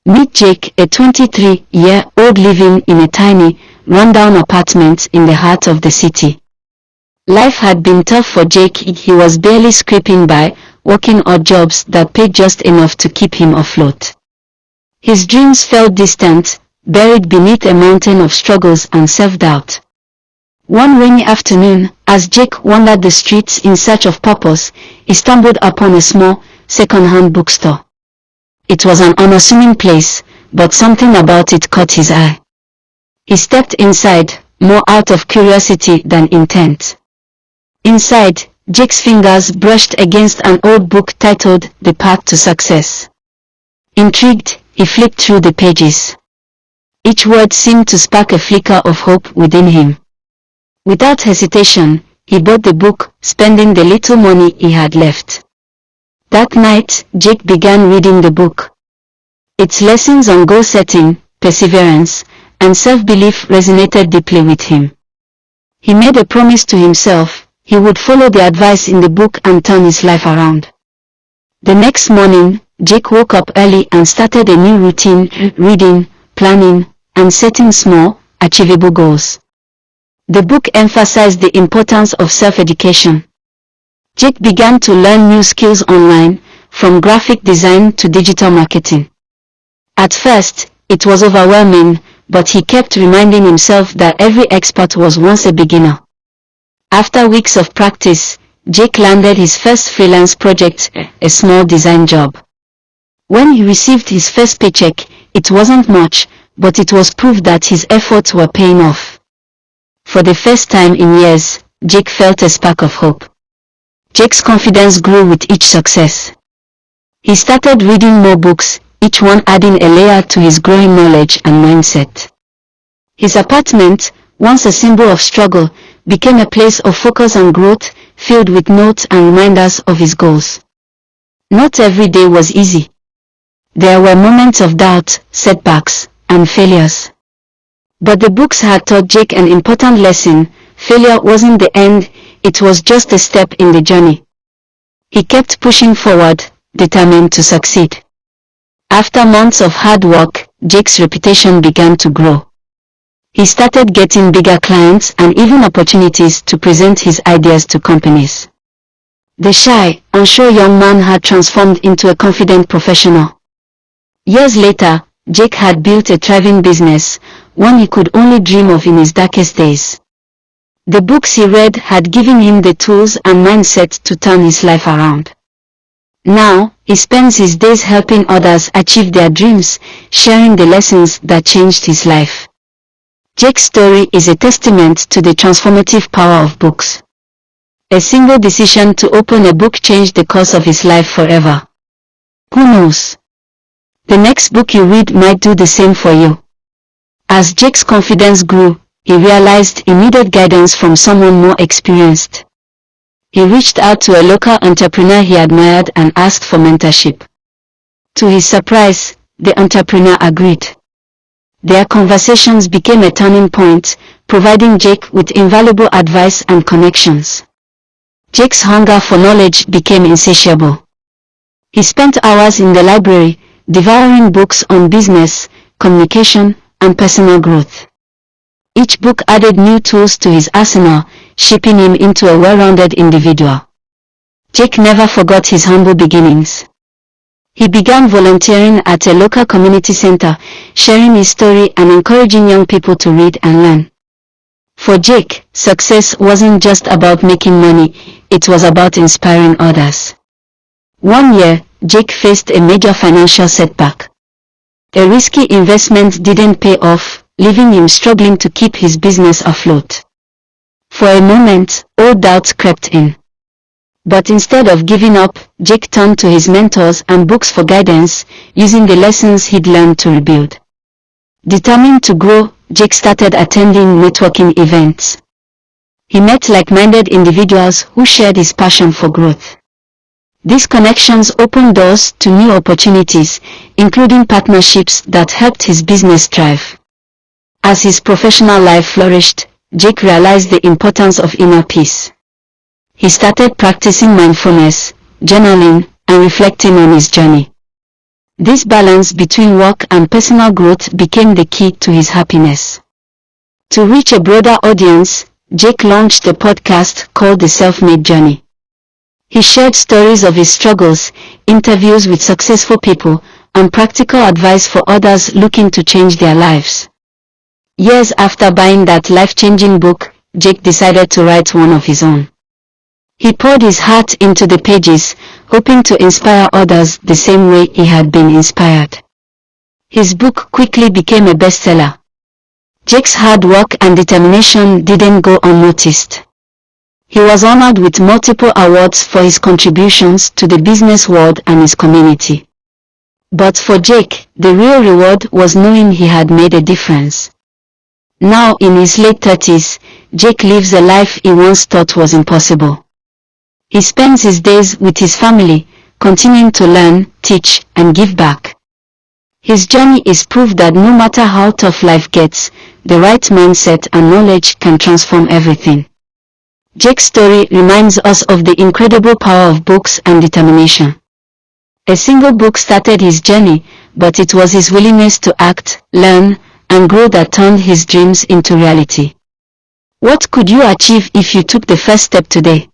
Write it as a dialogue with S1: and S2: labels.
S1: Meet Jake, a 23-year-old living in a tiny, rundown apartment in the heart of the city. Life had been tough for Jake. He was barely scraping by, working odd jobs that paid just enough to keep him afloat. His dreams felt distant, buried beneath a mountain of struggles and self-doubt. One rainy afternoon, as Jake wandered the streets in search of purpose, he stumbled upon a small, second-hand bookstore. It was an unassuming place, but something about it caught his eye. He stepped inside, more out of curiosity than intent. Inside, Jake's fingers brushed against an old book titled The Path to Success. Intrigued, he flipped through the pages. Each word seemed to spark a flicker of hope within him. Without hesitation, he bought the book, spending the little money he had left. That night, Jake began reading the book. Its lessons on goal setting, perseverance, and self-belief resonated deeply with him. He made a promise to himself: he would follow the advice in the book and turn his life around. The next morning, Jake woke up early and started a new routine: reading, planning, and setting small, achievable goals. The book emphasized the importance of self-education. Jake began to learn new skills online, from graphic design to digital marketing. At first, it was overwhelming, but he kept reminding himself that every expert was once a beginner. After weeks of practice, Jake landed his first freelance project, a small design job. When he received his first paycheck, it wasn't much, but it was proof that his efforts were paying off. For the first time in years, Jake felt a spark of hope. Jake's confidence grew with each success. He started reading more books, each one adding a layer to his growing knowledge and mindset. His apartment, once a symbol of struggle, became a place of focus and growth, filled with notes and reminders of his goals. Not every day was easy. There were moments of doubt, setbacks, and failures. But the books had taught Jake an important lesson: failure wasn't the end, it was just a step in the journey. He kept pushing forward, determined to succeed. After months of hard work, Jake's reputation began to grow. He started getting bigger clients and even opportunities to present his ideas to companies. The shy, unsure young man had transformed into a confident professional. Years later, Jake had built a thriving business, one he could only dream of in his darkest days. The books he read had given him the tools and mindset to turn his life around. Now, he spends his days helping others achieve their dreams, sharing the lessons that changed his life. Jake's story is a testament to the transformative power of books. A single decision to open a book changed the course of his life forever. Who knows? The next book you read might do the same for you. As Jake's confidence grew, he realized he needed guidance from someone more experienced. He reached out to a local entrepreneur he admired and asked for mentorship. To his surprise, the entrepreneur agreed. Their conversations became a turning point, providing Jake with invaluable advice and connections. Jake's hunger for knowledge became insatiable. He spent hours in the library, devouring books on business, communication, and personal growth. Each book added new tools to his arsenal, shaping him into a well-rounded individual. Jake never forgot his humble beginnings. He began volunteering at a local community center, sharing his story and encouraging young people to read and learn. For Jake, success wasn't just about making money, it was about inspiring others. One year, Jake faced a major financial setback. A risky investment didn't pay off, leaving him struggling to keep his business afloat. For a moment, all doubts crept in. But instead of giving up, Jake turned to his mentors and books for guidance, using the lessons he'd learned to rebuild. Determined to grow, Jake started attending networking events. He met like-minded individuals who shared his passion for growth. These connections opened doors to new opportunities, including partnerships that helped his business thrive. As his professional life flourished, Jake realized the importance of inner peace. He started practicing mindfulness, journaling, and reflecting on his journey. This balance between work and personal growth became the key to his happiness. To reach a broader audience, Jake launched a podcast called The Self-Made Journey. He shared stories of his struggles, interviews with successful people, and practical advice for others looking to change their lives. Years after buying that life-changing book, Jake decided to write one of his own. He poured his heart into the pages, hoping to inspire others the same way he had been inspired. His book quickly became a bestseller. Jake's hard work and determination didn't go unnoticed. He was honored with multiple awards for his contributions to the business world and his community. But for Jake, the real reward was knowing he had made a difference. Now in his late 30s, Jake lives a life he once thought was impossible. He spends his days with his family, continuing to learn, teach, and give back. His journey is proof that no matter how tough life gets, the right mindset and knowledge can transform everything. Jake's story reminds us of the incredible power of books and determination. A single book started his journey, but it was his willingness to act, learn, and grow that turned his dreams into reality. What could you achieve if you took the first step today?